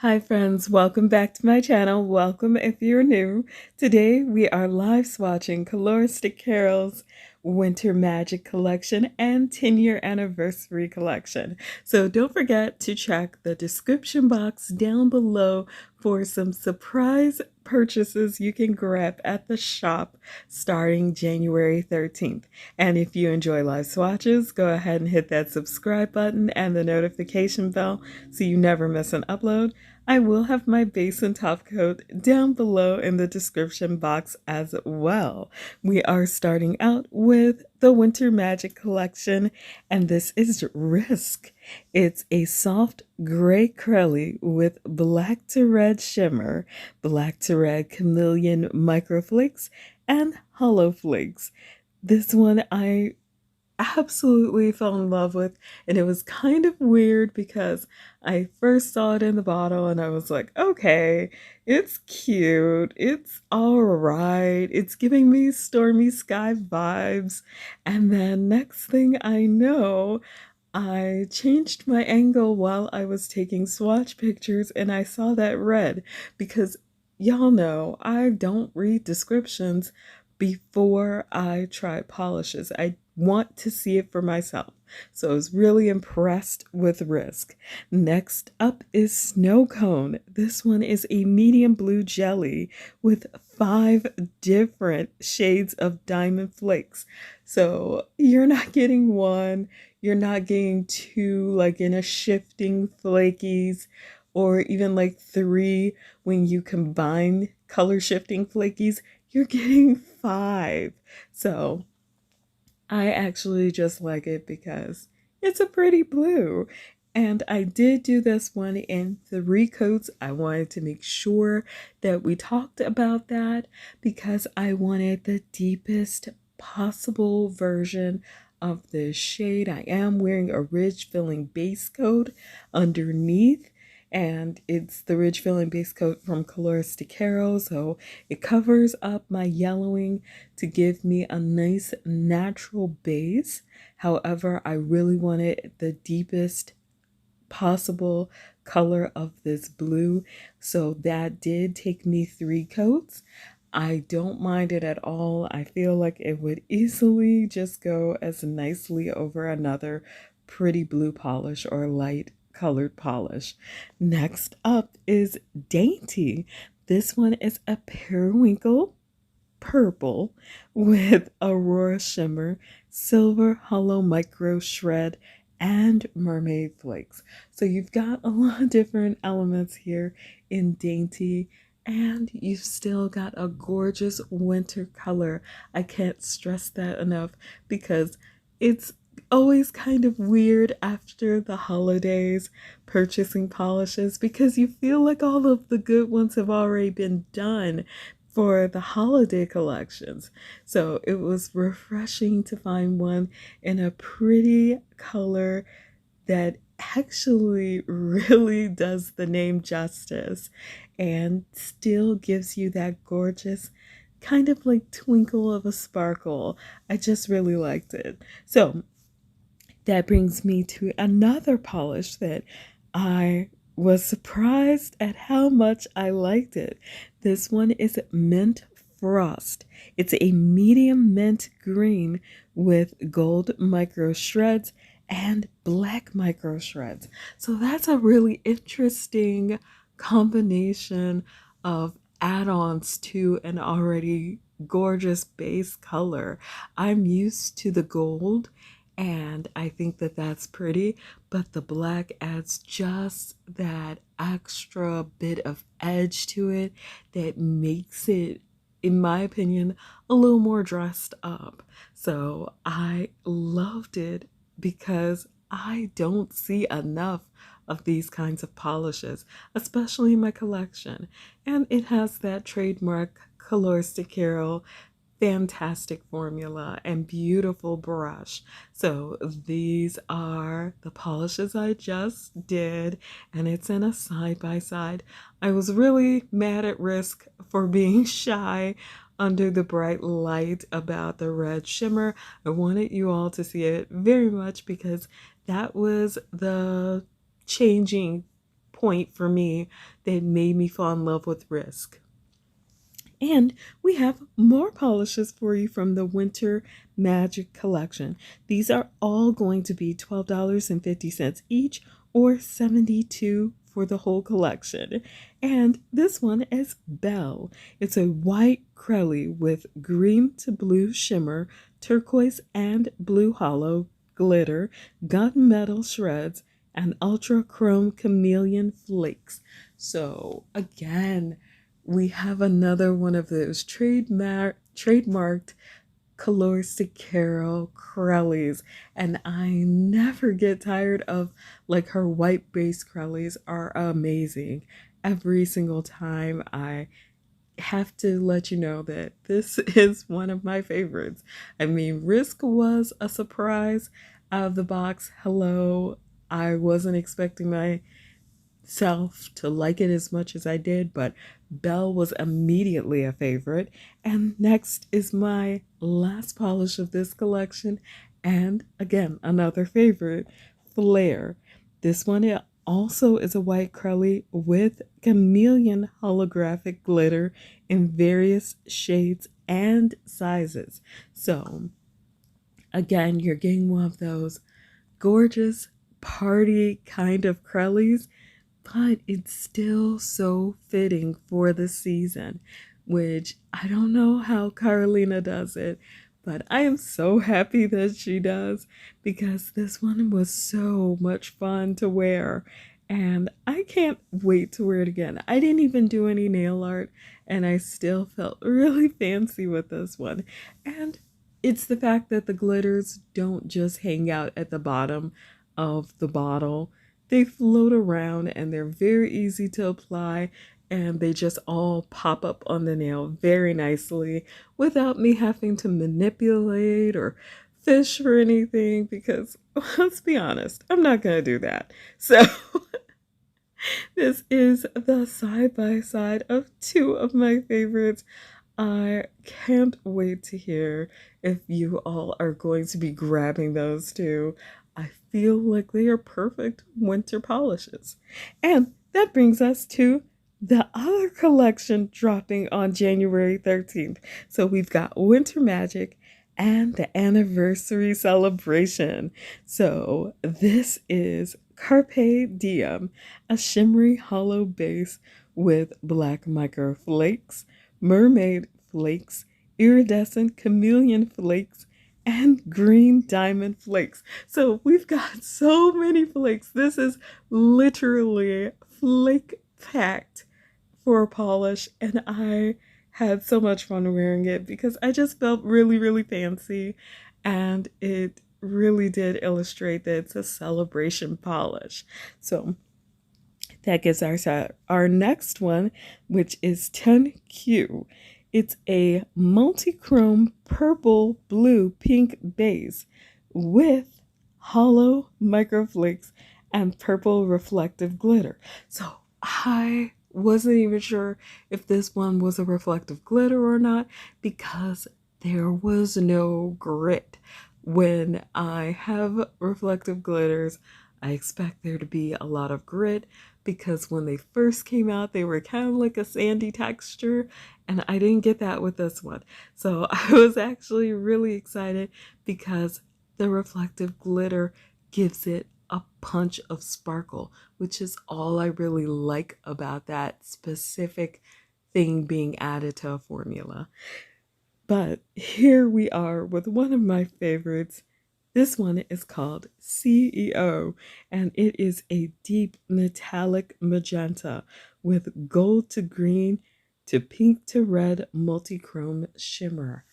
Hi friends, welcome back to my channel. Welcome if you're new. Today we are live swatching Coloristic Carol's Winter Magic Collection and 10-year anniversary collection. So don't forget to check the description box down below for some surprise purchases you can grab at the shop starting January 13th. And if you enjoy live swatches, go ahead and hit that subscribe button and the notification bell so you never miss an upload. I will have my base and top coat down below in the description box as well. We are starting out with the Winter Magic Collection, and this is Risk. It's a soft gray curly with black to red shimmer, black to red chameleon microflakes, and hollow flakes. This one I absolutely fell in love with, and it was kind of weird because I first saw it in the bottle and I was like, okay, it's cute, it's all right, it's giving me Stormy Sky vibes. And then next thing I know, I changed my angle while I was taking swatch pictures and I saw that red because y'all know I don't read descriptions before I try polishes. I want to see it for myself. So I was really impressed with Risk. Next up is Snow Cone. This one is a medium blue jelly with 5 different shades of diamond flakes. So you're not getting one, you're not getting two like in a shifting flakies, or even like 3 when you combine color shifting flakies. You're getting 5. So I actually just like it because it's a pretty blue. And I did do this one in 3 coats. I wanted to make sure that we talked about that because I wanted the deepest possible version of this shade. I am wearing a ridge filling base coat underneath, and it's the ridge filling base coat from Coloristic Carol, so it covers up my yellowing to give me a nice natural base. However, I really wanted the deepest possible color of this blue, so that did take me 3 coats. I don't mind it at all. I feel like it would easily just go as nicely over another pretty blue polish or light colored polish. Next up is Dainty. This one is a periwinkle purple with aurora shimmer, silver hollow micro shred, and mermaid flakes. So you've got a lot of different elements here in Dainty, and you've still got a gorgeous winter color. I can't stress that enough because it's always kind of weird after the holidays purchasing polishes because you feel like all of the good ones have already been done for the holiday collections. So it was refreshing to find one in a pretty color that actually really does the name justice and still gives you that gorgeous kind of like twinkle of a sparkle. I just really liked it. So that brings me to another polish that I was surprised at how much I liked it. This one is Mint Frost. It's a medium mint green with gold micro shreds and black micro shreds. So that's a really interesting combination of add-ons to an already gorgeous base color. I'm used to the gold and I think that that's pretty, but the black adds just that extra bit of edge to it that makes it, in my opinion, a little more dressed up. So I loved it because I don't see enough of these kinds of polishes, especially in my collection. And it has that trademark Coloristic Carol fantastic formula and beautiful brush. So these are the polishes I just did, and it's in a side by side. I was really mad at Risk for being shy under the bright light about the red shimmer. I wanted you all to see it very much because that was the changing point for me that made me fall in love with Risk. And we have more polishes for you from the Winter Magic collection. These are all going to be $12.50 each, or $72 for the whole collection. And this one is Belle. It's a white crelly with green to blue shimmer, turquoise and blue hollow glitter, gunmetal shreds, and ultra chrome chameleon flakes. So again, we have another one of those trademarked Coloristic Carol Crellies, and I never get tired of, like, her white base Crellies are amazing. Every single time I have to let you know that this is one of my favorites. I mean, Risk was a surprise out of the box. Hello, I wasn't expecting myself to like it as much as I did, but Belle was immediately a favorite. And next is my last polish of this collection, and again, another favorite, Flair. This one also is a white crelly with chameleon holographic glitter in various shades and sizes. So again, you're getting one of those gorgeous party kind of crellies, but it's still so fitting for the season, which I don't know how Carolina does it, but I am so happy that she does, because this one was so much fun to wear and I can't wait to wear it again. I didn't even do any nail art and I still felt really fancy with this one. And it's the fact that the glitters don't just hang out at the bottom of the bottle. They float around and they're very easy to apply, and they just all pop up on the nail very nicely without me having to manipulate or fish for anything, because let's be honest, I'm not going to do that. So this is the side by side of two of my favorites. I can't wait to hear if you all are going to be grabbing those too. I feel like they are perfect winter polishes. And that brings us to the other collection dropping on January 13th. So we've got Winter Magic and the anniversary celebration. So this is Carpe Diem, a shimmery hollow base with black micro flakes, mermaid flakes, iridescent chameleon flakes, and green diamond flakes. So we've got so many flakes. This is literally flake packed for a polish, and I had so much fun wearing it because I just felt really, really fancy, and it really did illustrate that it's a celebration polish. So that gives our next one, which is 10Q. It's a multi-chrome purple, blue, pink base with hollow microflakes and purple reflective glitter. So I wasn't even sure if this one was a reflective glitter or not, because there was no grit. When I have reflective glitters, I expect there to be a lot of grit, because when they first came out, they were kind of like a sandy texture, and I didn't get that with this one. So I was actually really excited because the reflective glitter gives it a punch of sparkle, which is all I really like about that specific thing being added to a formula. But here we are with one of my favorites. This one is called CEO, and it is a deep metallic magenta with gold to green to pink to red multi-chrome shimmer.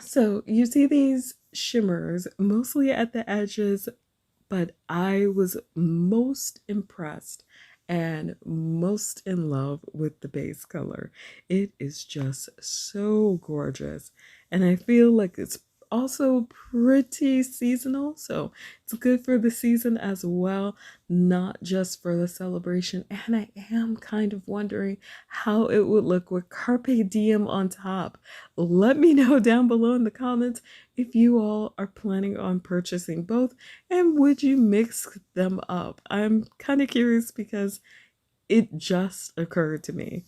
So you see these shimmers mostly at the edges, but I was most impressed and most in love with the base color. It is just so gorgeous, and I feel like it's also pretty seasonal, so it's good for the season as well, not just for the celebration. And I am kind of wondering how it would look with Carpe Diem on top. Let me know down below in the comments if you all are planning on purchasing both, and would you mix them up? I'm kind of curious because it just occurred to me.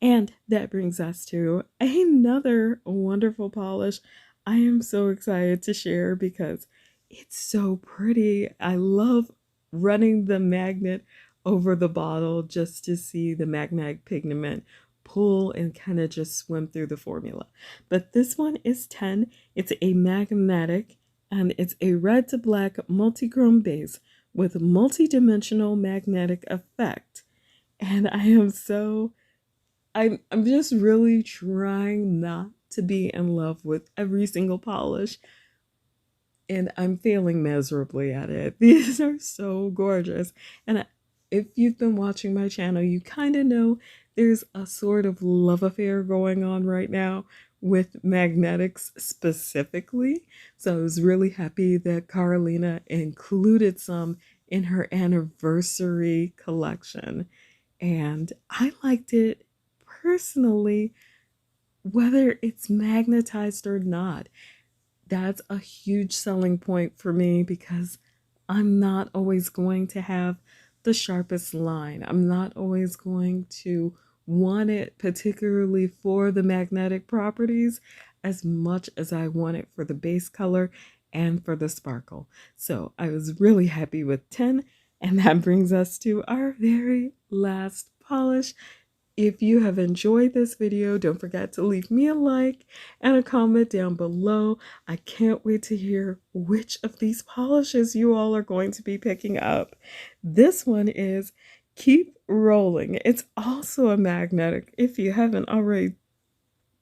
And that brings us to another wonderful polish I am so excited to share because it's so pretty. I love running the magnet over the bottle just to see the magnetic pigment pull and kind of just swim through the formula. But this one is 10. It's a magnetic and it's a red to black multi-chrome base with multi-dimensional magnetic effect. And I'm just really trying not to be in love with every single polish, and I'm failing miserably at it. These are so gorgeous. And if you've been watching my channel, you kind of know there's a sort of love affair going on right now with magnetics specifically. So I was really happy that Carolina included some in her anniversary collection. And I liked it personally, whether it's magnetized or not. That's a huge selling point for me because I'm not always going to have the sharpest line. I'm not always going to want it particularly for the magnetic properties as much as I want it for the base color and for the sparkle. So I was really happy with 10, and that brings us to our very last polish. If you have enjoyed this video, don't forget to leave me a like and a comment down below. I can't wait to hear which of these polishes you all are going to be picking up. This one is Keep Rolling. It's also a magnetic, if you haven't already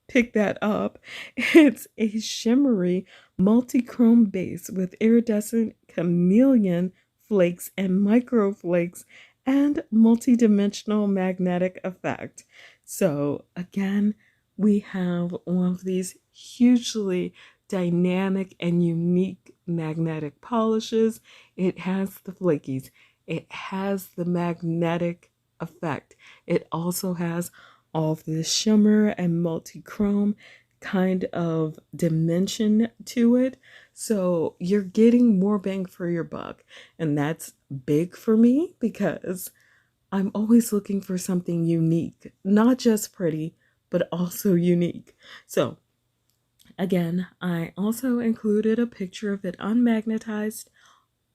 picked that up. It's a shimmery multi-chrome base with iridescent chameleon flakes and micro flakes and multi-dimensional magnetic effect. So again, we have one of these hugely dynamic and unique magnetic polishes. It has the flakies. It has the magnetic effect. It also has all of this shimmer and multi-chrome kind of dimension to it. So you're getting more bang for your buck. And that's big for me because I'm always looking for something unique, not just pretty, but also unique. So again, I also included a picture of it unmagnetized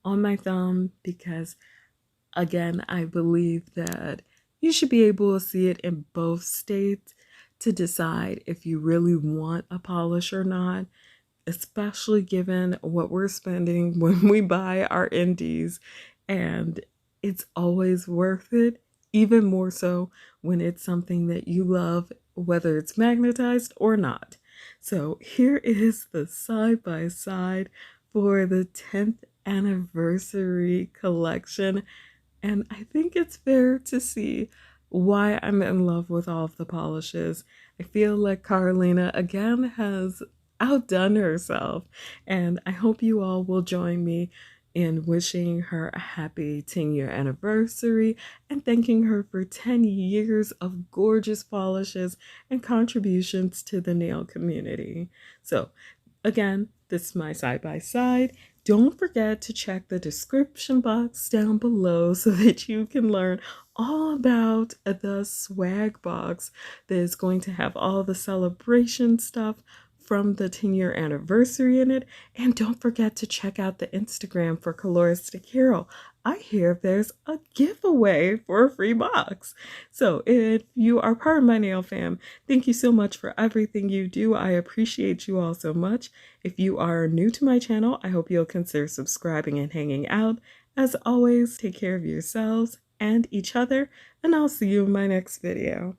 on my thumb because, again, I believe that you should be able to see it in both states to decide if you really want a polish or not, especially given what we're spending when we buy our indies. And it's always worth it, even more so when it's something that you love, whether it's magnetized or not. So here is the side-by-side for the 10th anniversary collection. And I think it's fair to see why I'm in love with all of the polishes. I feel like Carolina again has outdone herself, and I hope you all will join me in wishing her a happy 10-year anniversary and thanking her for 10 years of gorgeous polishes and contributions to the nail community. So again, this is my side-by-side. Don't forget to check the description box down below so that you can learn all about the swag box that is going to have all the celebration stuff from the 10-year anniversary in it. And don't forget to check out the Instagram for Coloristic Hero. I hear there's a giveaway for a free box. So if you are part of my nail fam, thank you so much for everything you do. I appreciate you all so much. If you are new to my channel, I hope you'll consider subscribing and hanging out. As always, take care of yourselves and each other, and I'll see you in my next video.